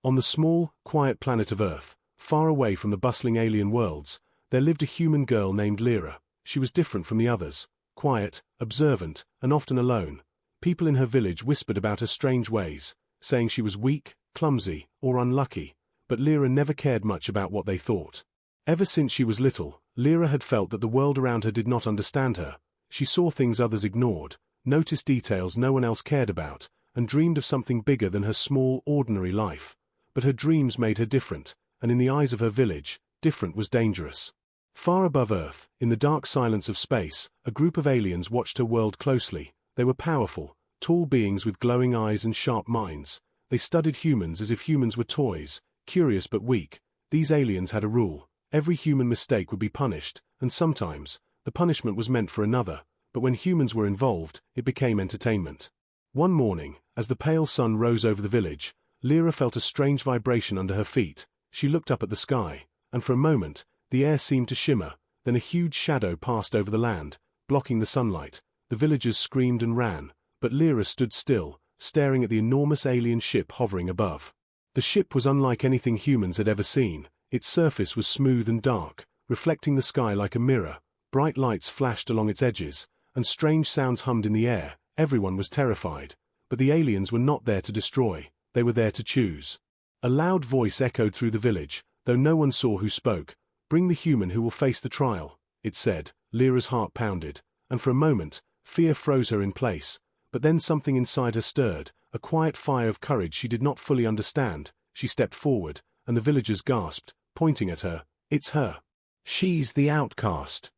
On the small, quiet planet of Earth, far away from the bustling alien worlds, there lived a human girl named Lyra. She was different from the others, quiet, observant, and often alone. People in her village whispered about her strange ways, saying she was weak, clumsy, or unlucky, but Lyra never cared much about what they thought. Ever since she was little, Lyra had felt that the world around her did not understand her. She saw things others ignored, noticed details no one else cared about, and dreamed of something bigger than her small, ordinary life. But her dreams made her different, and in the eyes of her village, different was dangerous. Far above Earth, in the dark silence of space, a group of aliens watched her world closely. They were powerful, tall beings with glowing eyes and sharp minds. They studied humans as if humans were toys, curious but weak. These aliens had a rule: every human mistake would be punished, and sometimes, the punishment was meant for another, but when humans were involved, it became entertainment. One morning, as the pale sun rose over the village, Lyra felt a strange vibration under her feet. She looked up at the sky, and for a moment, the air seemed to shimmer. Then a huge shadow passed over the land, blocking the sunlight. The villagers screamed and ran, but Lyra stood still, staring at the enormous alien ship hovering above. The ship was unlike anything humans had ever seen. Its surface was smooth and dark, reflecting the sky like a mirror. Bright lights flashed along its edges, and strange sounds hummed in the air. Everyone was terrified. But the aliens were not there to destroy, they were there to choose. A loud voice echoed through the village, though no one saw who spoke. "Bring the human who will face the trial," it said. Lyra's heart pounded, and for a moment, fear froze her in place. But then something inside her stirred, a quiet fire of courage she did not fully understand. She stepped forward, and the villagers gasped, pointing at her. "It's her. She's the outcast."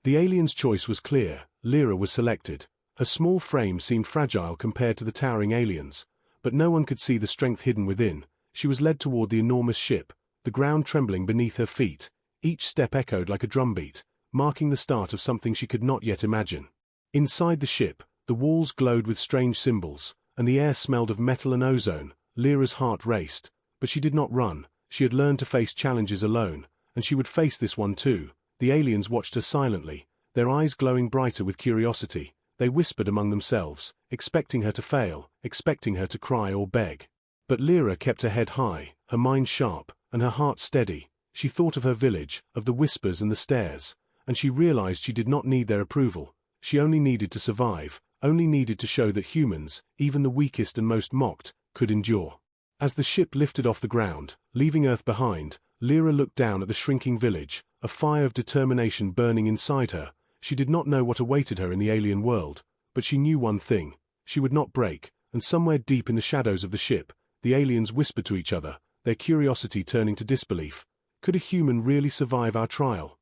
The alien's choice was clear. Lyra was selected. Her small frame seemed fragile compared to the towering aliens, but no one could see the strength hidden within. She was led toward the enormous ship, the ground trembling beneath her feet. Each step echoed like a drumbeat, marking the start of something she could not yet imagine. Inside the ship, the walls glowed with strange symbols, and the air smelled of metal and ozone. Lyra's heart raced, but she did not run. She had learned to face challenges alone, and she would face this one too. The aliens watched her silently, their eyes glowing brighter with curiosity. They whispered among themselves, expecting her to fail, expecting her to cry or beg. But Lyra kept her head high, her mind sharp, and her heart steady. She thought of her village, of the whispers and the stares, and she realized she did not need their approval. She only needed to survive, only needed to show that humans, even the weakest and most mocked, could endure. As the ship lifted off the ground, leaving Earth behind, Lyra looked down at the shrinking village, a fire of determination burning inside her. She did not know what awaited her in the alien world, but she knew one thing: she would not break. And somewhere deep in the shadows of the ship, the aliens whispered to each other, their curiosity turning to disbelief. Could a human really survive our trial?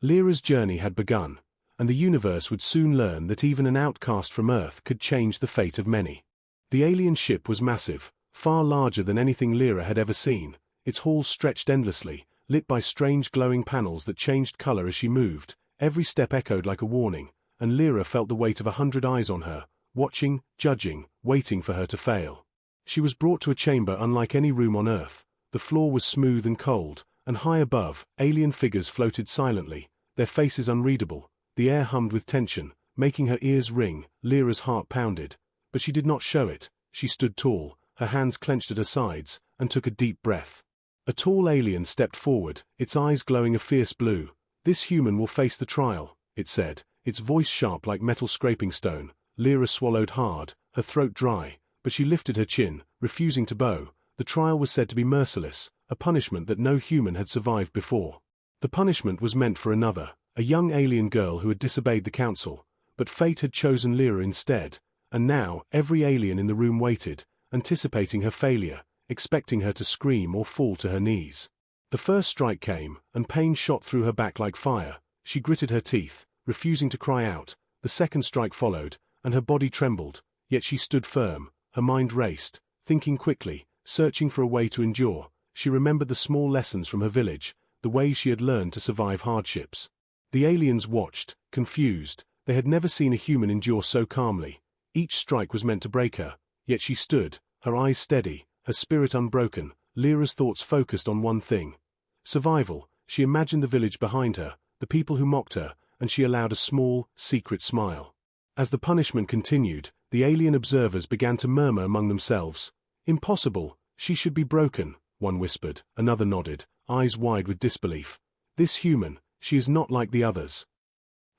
Lyra's journey had begun, and the universe would soon learn that even an outcast from Earth could change the fate of many. The alien ship was massive, far larger than anything Lyra had ever seen. Its halls stretched endlessly, lit by strange glowing panels that changed color as she moved. Every step echoed like a warning, and Lyra felt the weight of 100 eyes on her, watching, judging, waiting for her to fail. She was brought to a chamber unlike any room on Earth. The floor was smooth and cold, and high above, alien figures floated silently, their faces unreadable. The air hummed with tension, making her ears ring. Lyra's heart pounded, but she did not show it. She stood tall, her hands clenched at her sides, and took a deep breath. A tall alien stepped forward, its eyes glowing a fierce blue. "This human will face the trial," it said, its voice sharp like metal scraping stone. Lyra swallowed hard, her throat dry, but she lifted her chin, refusing to bow. The trial was said to be merciless, a punishment that no human had survived before. The punishment was meant for another, a young alien girl who had disobeyed the council, but fate had chosen Lyra instead, and now every alien in the room waited, anticipating her failure, expecting her to scream or fall to her knees. The first strike came, and pain shot through her back like fire. She gritted her teeth, refusing to cry out. The second strike followed, and her body trembled, yet she stood firm. Her mind raced, thinking quickly, searching for a way to endure. She remembered the small lessons from her village, the ways she had learned to survive hardships. The aliens watched, confused. They had never seen a human endure so calmly. Each strike was meant to break her, yet she stood, her eyes steady, her spirit unbroken. Lyra's thoughts focused on one thing: survival. She imagined the village behind her, the people who mocked her, and she allowed a small, secret smile. As the punishment continued, the alien observers began to murmur among themselves. "Impossible. She should be broken, one whispered, another nodded, eyes wide with disbelief. This human, she is not like the others.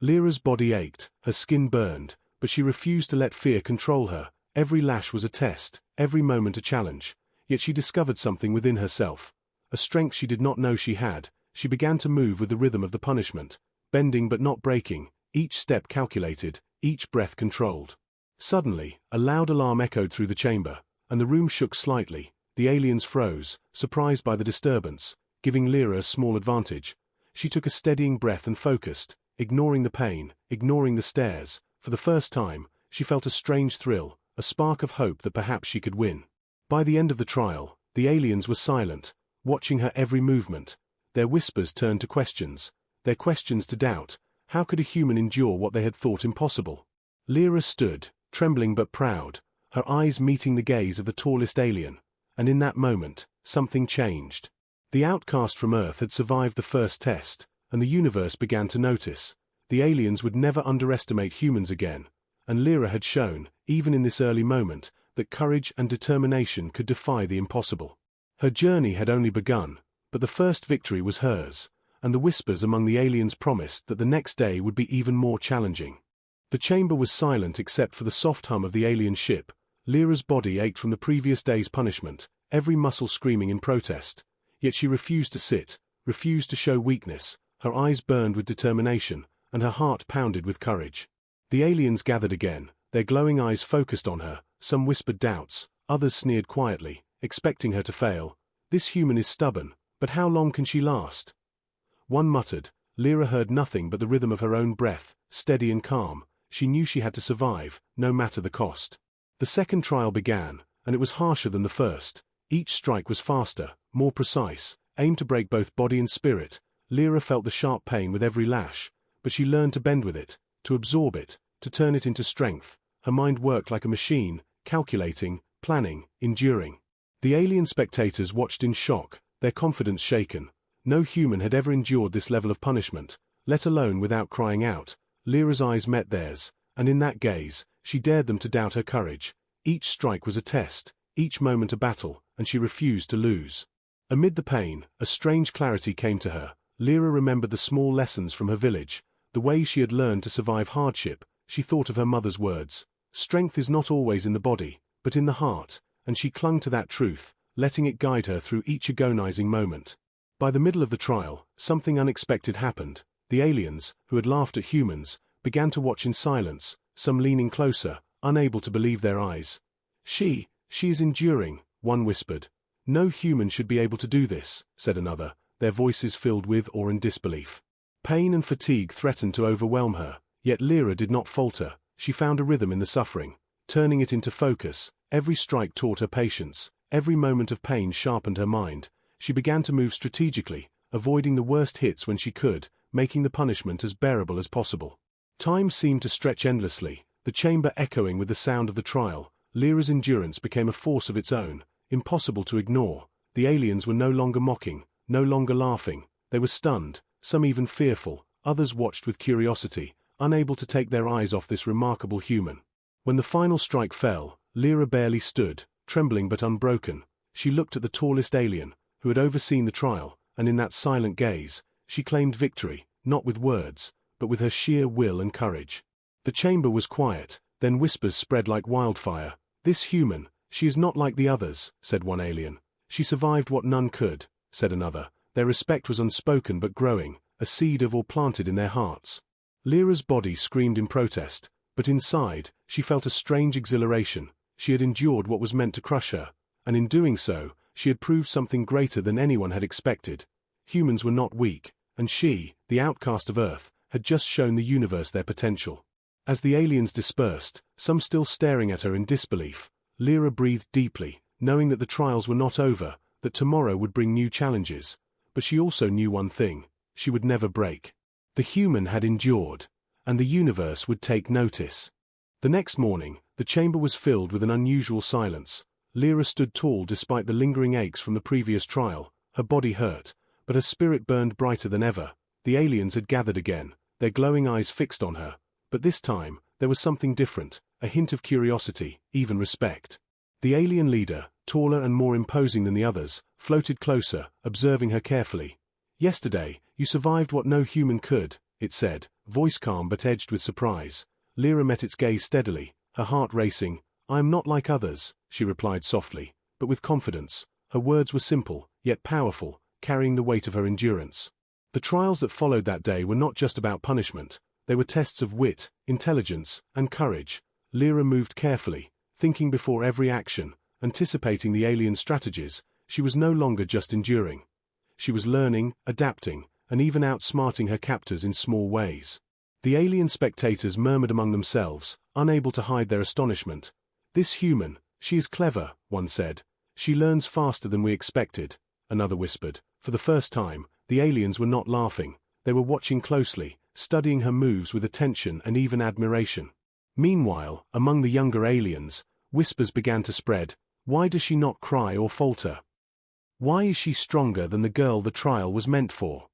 Lyra's body ached, her skin burned, but she refused to let fear control her. Every lash was a test, every moment a challenge. Yet she discovered something within herself. A strength she did not know she had. She began to move with the rhythm of the punishment, bending but not breaking, each step calculated, each breath controlled. Suddenly, a loud alarm echoed through the chamber, and the room shook slightly. The aliens froze, surprised by the disturbance, giving Lyra a small advantage. She took a steadying breath and focused, ignoring the pain, ignoring the stares. For the first time, she felt a strange thrill, a spark of hope that perhaps she could win. By the end of the trial, the aliens were silent, watching her every movement. Their whispers turned to questions, their questions to doubt. How could a human endure what they had thought impossible? Lyra stood, trembling but proud, her eyes meeting the gaze of the tallest alien, and in that moment, something changed. The outcast from Earth had survived the first test, and the universe began to notice. The aliens would never underestimate humans again, and Lyra had shown, even in this early moment, that courage and determination could defy the impossible. Her journey had only begun, but the first victory was hers, and the whispers among the aliens promised that the next day would be even more challenging. The chamber was silent except for the soft hum of the alien ship. Lyra's body ached from the previous day's punishment, every muscle screaming in protest. Yet she refused to sit, refused to show weakness. Her eyes burned with determination, and her heart pounded with courage. The aliens gathered again, their glowing eyes focused on her. Some whispered doubts, others sneered quietly, expecting her to fail. This human is stubborn, but how long can she last? One muttered. Lyra heard nothing but the rhythm of her own breath, steady and calm. She knew she had to survive, no matter the cost. The second trial began, and it was harsher than the first. Each strike was faster, more precise, aimed to break both body and spirit. Lyra felt the sharp pain with every lash, but she learned to bend with it, to absorb it, to turn it into strength. Her mind worked like a machine, calculating, planning, enduring. The alien spectators watched in shock, their confidence shaken. No human had ever endured this level of punishment, let alone without crying out. Lyra's eyes met theirs, and in that gaze, she dared them to doubt her courage. Each strike was a test, each moment a battle, and she refused to lose. Amid the pain, a strange clarity came to her. Lyra remembered the small lessons from her village, the way she had learned to survive hardship. She thought of her mother's words. Strength is not always in the body, but in the heart, and she clung to that truth, letting it guide her through each agonizing moment. By the middle of the trial, something unexpected happened. The aliens, who had laughed at humans, began to watch in silence, some leaning closer, unable to believe their eyes. She is enduring, one whispered. No human should be able to do this, said another, their voices filled with awe and disbelief. Pain and fatigue threatened to overwhelm her, yet Lyra did not falter. She found a rhythm in the suffering, turning it into focus. Every strike taught her patience, every moment of pain sharpened her mind. She began to move strategically, avoiding the worst hits when she could, making the punishment as bearable as possible. Time seemed to stretch endlessly, the chamber echoing with the sound of the trial. Lyra's endurance became a force of its own, impossible to ignore. The aliens were no longer mocking, no longer laughing. They were stunned, some even fearful. Others watched with curiosity, unable to take their eyes off this remarkable human. When the final strike fell, Lyra barely stood, trembling but unbroken. She looked at the tallest alien, who had overseen the trial, and in that silent gaze, she claimed victory, not with words, but with her sheer will and courage. The chamber was quiet, then whispers spread like wildfire. This human, she is not like the others, said one alien. She survived what none could, said another. Their respect was unspoken but growing, a seed of awe planted in their hearts. Lyra's body screamed in protest, but inside, she felt a strange exhilaration. She had endured what was meant to crush her, and in doing so, she had proved something greater than anyone had expected. Humans were not weak, and she, the outcast of Earth, had just shown the universe their potential. As the aliens dispersed, some still staring at her in disbelief, Lyra breathed deeply, knowing that the trials were not over, that tomorrow would bring new challenges. But she also knew one thing: she would never break. The human had endured, and the universe would take notice. The next morning, the chamber was filled with an unusual silence. Lyra stood tall despite the lingering aches from the previous trial. Her body hurt, but her spirit burned brighter than ever. The aliens had gathered again, their glowing eyes fixed on her. But this time, there was something different, a hint of curiosity, even respect. The alien leader, taller and more imposing than the others, floated closer, observing her carefully. "Yesterday, you survived what no human could," it said, voice calm but edged with surprise. Lyra met its gaze steadily, her heart racing. "I am not like others," she replied softly, but with confidence. Her words were simple, yet powerful, carrying the weight of her endurance. The trials that followed that day were not just about punishment. They were tests of wit, intelligence, and courage. Lyra moved carefully, thinking before every action, anticipating the alien strategies. She was no longer just enduring. She was learning, adapting, and even outsmarting her captors in small ways. The alien spectators murmured among themselves, unable to hide their astonishment. "This human, she is clever," one said. "She learns faster than we expected," another whispered. For the first time, the aliens were not laughing. They were watching closely, studying her moves with attention and even admiration. Meanwhile, among the younger aliens, whispers began to spread. "Why does she not cry or falter? Why is she stronger than the girl the trial was meant for?"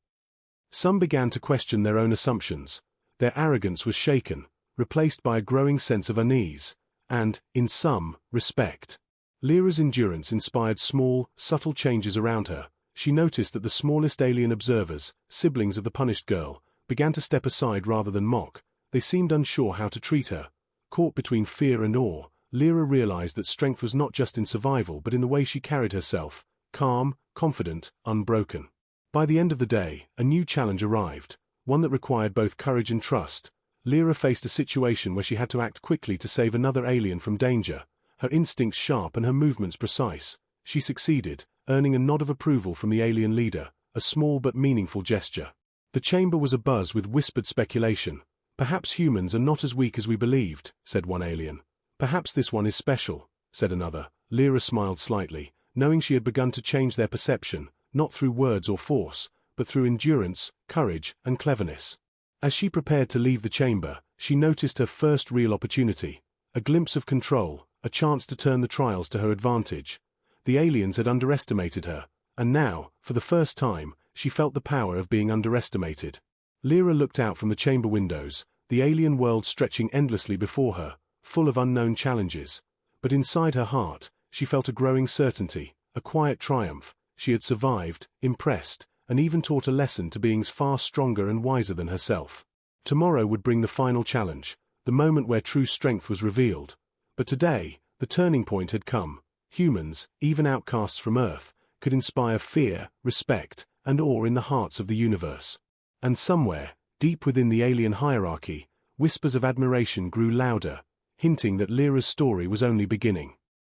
Some began to question their own assumptions. Their arrogance was shaken, replaced by a growing sense of unease, and, in some, respect. Lyra's endurance inspired small, subtle changes around her. She noticed that the smallest alien observers, siblings of the punished girl, began to step aside rather than mock. They seemed unsure how to treat her. Caught between fear and awe, Lyra realized that strength was not just in survival but in the way she carried herself, calm, confident, unbroken. By the end of the day, a new challenge arrived, one that required both courage and trust. Lyra faced a situation where she had to act quickly to save another alien from danger, her instincts sharp and her movements precise. She succeeded, earning a nod of approval from the alien leader, a small but meaningful gesture. The chamber was abuzz with whispered speculation. "Perhaps humans are not as weak as we believed," said one alien. "Perhaps this one is special," said another. Lyra smiled slightly, knowing she had begun to change their perception, not through words or force, but through endurance, courage, and cleverness. As she prepared to leave the chamber, she noticed her first real opportunity, a glimpse of control, a chance to turn the trials to her advantage. The aliens had underestimated her, and now, for the first time, she felt the power of being underestimated. Lyra looked out from the chamber windows, the alien world stretching endlessly before her, full of unknown challenges. But inside her heart, she felt a growing certainty, a quiet triumph. She had survived, impressed, and even taught a lesson to beings far stronger and wiser than herself. Tomorrow would bring the final challenge, the moment where true strength was revealed. But today, the turning point had come. Humans, even outcasts from Earth, could inspire fear, respect, and awe in the hearts of the universe. And somewhere, deep within the alien hierarchy, whispers of admiration grew louder, hinting that Lyra's story was only beginning.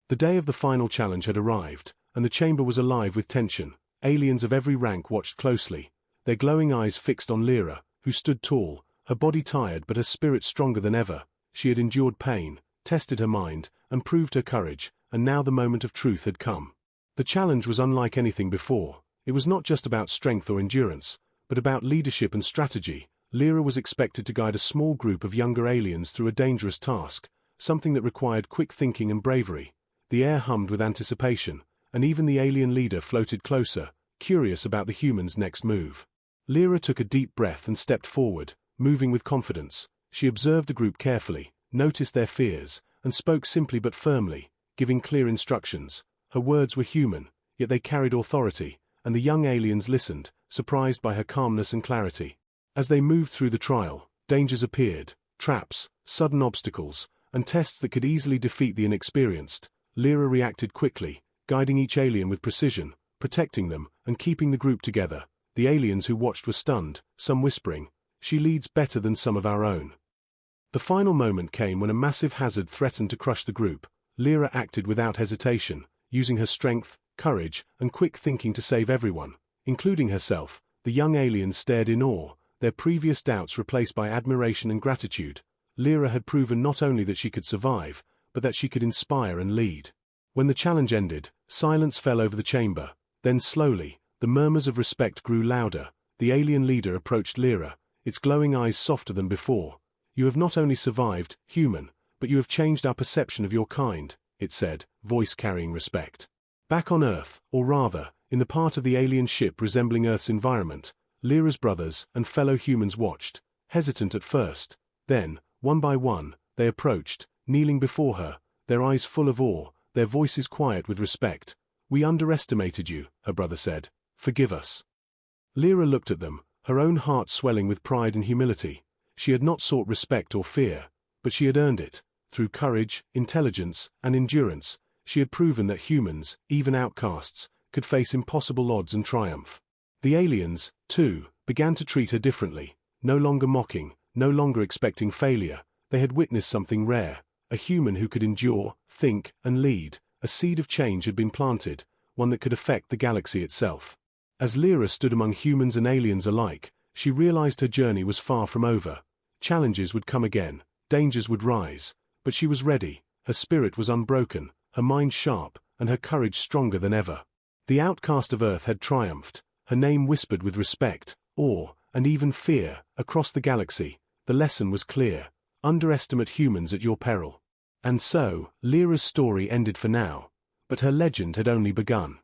The day of the final challenge had arrived, and the chamber was alive with tension. Aliens of every rank watched closely, their glowing eyes fixed on Lyra, who stood tall, her body tired but her spirit stronger than ever. She had endured pain, tested her mind, and proved her courage, and now the moment of truth had come. The challenge was unlike anything before. It was not just about strength or endurance, but about leadership and strategy. Lyra was expected to guide a small group of younger aliens through a dangerous task, something that required quick thinking and bravery. The air hummed with anticipation, and even the alien leader floated closer, curious about the human's next move. Lyra took a deep breath and stepped forward, moving with confidence. She observed the group carefully, noticed their fears, and spoke simply but firmly, giving clear instructions. Her words were human, yet they carried authority, and the young aliens listened, surprised by her calmness and clarity. As they moved through the trial, dangers appeared, traps, sudden obstacles, and tests that could easily defeat the inexperienced. Lyra reacted quickly, guiding each alien with precision, protecting them, and keeping the group together. The aliens who watched were stunned, some whispering, "She leads better than some of our own." The final moment came when a massive hazard threatened to crush the group. Lyra acted without hesitation, using her strength, courage, and quick thinking to save everyone, including herself. The young aliens stared in awe, their previous doubts replaced by admiration and gratitude. Lyra had proven not only that she could survive, but that she could inspire and lead. When the challenge ended, silence fell over the chamber. Then slowly, the murmurs of respect grew louder. The alien leader approached Lyra, its glowing eyes softer than before. "You have not only survived, human, but you have changed our perception of your kind," it said, voice carrying respect. Back on Earth, or rather, in the part of the alien ship resembling Earth's environment, Lyra's brothers and fellow humans watched, hesitant at first. Then, one by one, they approached, kneeling before her, their eyes full of awe, their voices quiet with respect. "We underestimated you," her brother said. "Forgive us." Lyra looked at them, her own heart swelling with pride and humility. She had not sought respect or fear, but she had earned it. Through courage, intelligence, and endurance, she had proven that humans, even outcasts, could face impossible odds and triumph. The aliens, too, began to treat her differently, no longer mocking, no longer expecting failure. They had witnessed something rare, a human who could endure, think, and lead. A seed of change had been planted, one that could affect the galaxy itself. As Lyra stood among humans and aliens alike, she realized her journey was far from over. Challenges would come again, dangers would rise, but she was ready. Her spirit was unbroken, her mind sharp, and her courage stronger than ever. The outcast of Earth had triumphed, her name whispered with respect, awe, and even fear, across the galaxy. The lesson was clear: underestimate humans at your peril. And so, Lyra's story ended for now. But her legend had only begun.